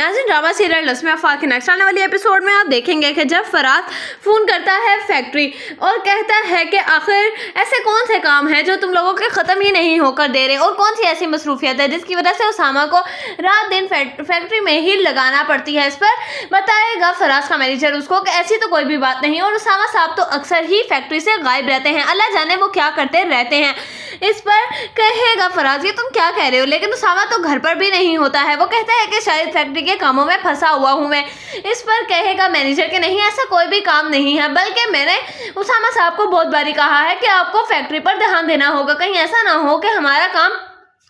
नाज़रीन, drama serial रस्म आफाक के नेक्स्ट आने वाली एपिसोड में आप देखेंगे कि जब फराज फ़ोन करता है फैक्ट्री और कहता है कि आखिर ऐसे कौन से काम हैं जो तुम लोगों के ख़त्म ही नहीं होकर दे रहे, और कौन सी ऐसी मसरूफियत है जिसकी वजह से उसामा को रात दिन फैक्ट्री में ही लगाना पड़ती है। इस पर बताएगा फराज का मैनेजर उसको कि ऐसी तो कोई भी बात नहीं, और उसामा साहब तो अक्सर ही फैक्ट्री से गायब रहते हैं, अल्लाह जाने वो क्या करते रहते हैं। इस पर कहेगा फराज ये तुम क्या कह रहे हो, लेकिन उसामा तो घर पर भी नहीं होता है। वो कहता है कि शायद फैक्ट्री के कामों में फंसा हुआ हूँ मैं। इस पर कहेगा मैनेजर कि नहीं, ऐसा कोई भी काम नहीं है, बल्कि मैंने उसामा साहब को बहुत बारी कहा है कि आपको फैक्ट्री पर ध्यान देना होगा, कहीं ऐसा ना हो कि हमारा काम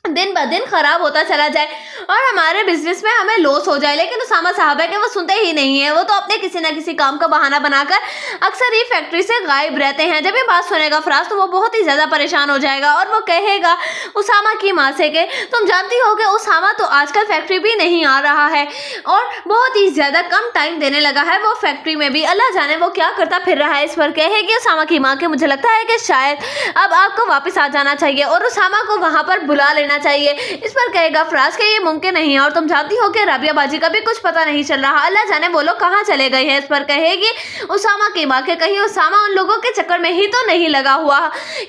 दिन ब दिन खराब होता चला जाए और हमारे बिजनेस में हमें लॉस हो जाए। लेकिन उसामा साहब है कि वो सुनते ही नहीं है, वो तो अपने किसी ना किसी काम का बहाना बनाकर अक्सर ही फैक्ट्री से गायब रहते हैं। जब ये बात सुनेगा फराज तो वो बहुत ही ज़्यादा परेशान हो जाएगा और वो कहेगा उसामा की माँ से कि तुम जानती हो कि उसामा तो आजकल फैक्ट्री भी नहीं आ रहा है और बहुत ही ज़्यादा कम टाइम देने लगा है वो फैक्ट्री में भी, अल्लाह जाने वो क्या करता फिर रहा है। इस पर कहेगी उसामा की माँ के मुझे लगता है कि शायद अब आपको वापस आ जाना चाहिए और उसामा को वहाँ पर बुला लेना चाहिए। इस पर कहेगा फराज के ये मुमकिन नहीं है और तुम जानती हो कि राबिया बाजी का भी कुछ पता नहीं चल रहा, अल्लाह जाने वो लोग कहाँ चले गए हैं। इस पर कहेगी उसामा की माँ के कहीं उसामा उन लोगों के चक्कर में ही तो नहीं लगा हुआ,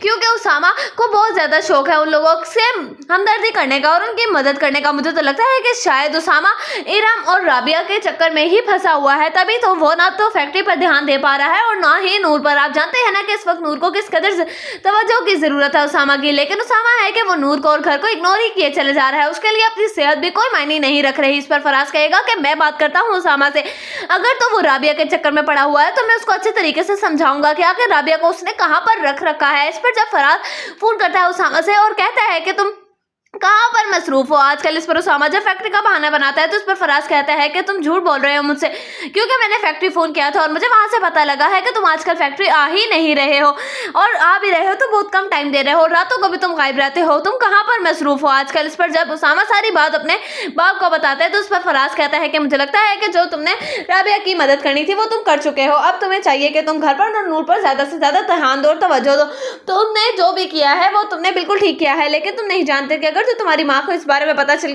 क्योंकि उसामा को बहुत ज़्यादा शौक है उन लोगों से हमदर्दी करने का और उनकी मदद करने का। मुझे तो लगता है कि शायद उसामा इरम और राबिया के चक्कर में ही फंसा हुआ है, तभी तो वो ना तो फैक्ट्री पर ध्यान दे पा रहा है और ना ही नूर पर। आप जानते हैं ना कि इस वक्त नूर को किस कदर तवज्जो की ज़रूरत है उसामा की, लेकिन उसामा है कि वो नूर को और घर को इग्नोर ही किए चले जा रहा है, उसके लिए अपनी सेहत भी कोई मायने नहीं रख रही। इस पर फराज कहेगा कि मैं बात करता हूँ उसामा से, अगर तो वो राबिया के चक्कर में पड़ा हुआ है तो मैं उसको अच्छे तरीके से समझाऊंगा कि आखिर राबिया को उसने कहाँ पर रख रखा है। इस पर जब फराज फोन करता है उसामा से और कहता है कि तुम कहाँ पर मसरूफ हो आजकल, इस पर उसामा जब फैक्ट्री का बहाना बनाता है तो उस पर फराज कहता है कि तुम झूठ बोल रहे हो मुझसे, क्योंकि मैंने फैक्ट्री फ़ोन किया था और मुझे वहाँ से पता लगा है कि तुम आजकल फैक्ट्री आ ही नहीं रहे हो, और आ भी रहे हो तो बहुत कम टाइम दे रहे हो, रातों को भी तुम गायब रहते हो, तुम कहाँ पर मसरूफ हो आजकल। इस पर जब उसामा सारी बात अपने बाप को बताता है तो उस पर फराज कहता है कि मुझे लगता है कि जो तुमने राबिया की मदद करनी थी वो तुम कर चुके हो, अब तुम्हें चाहिए कि तुम घर पर और नूर पर ज़्यादा से ज़्यादा ध्यान दो और तवज्जो दो। तुमने जो भी किया है वो तुमने बिल्कुल ठीक किया है, लेकिन तुम नहीं जानते कि अगर तो तुम्हारी माँ को इस बारे में पता चल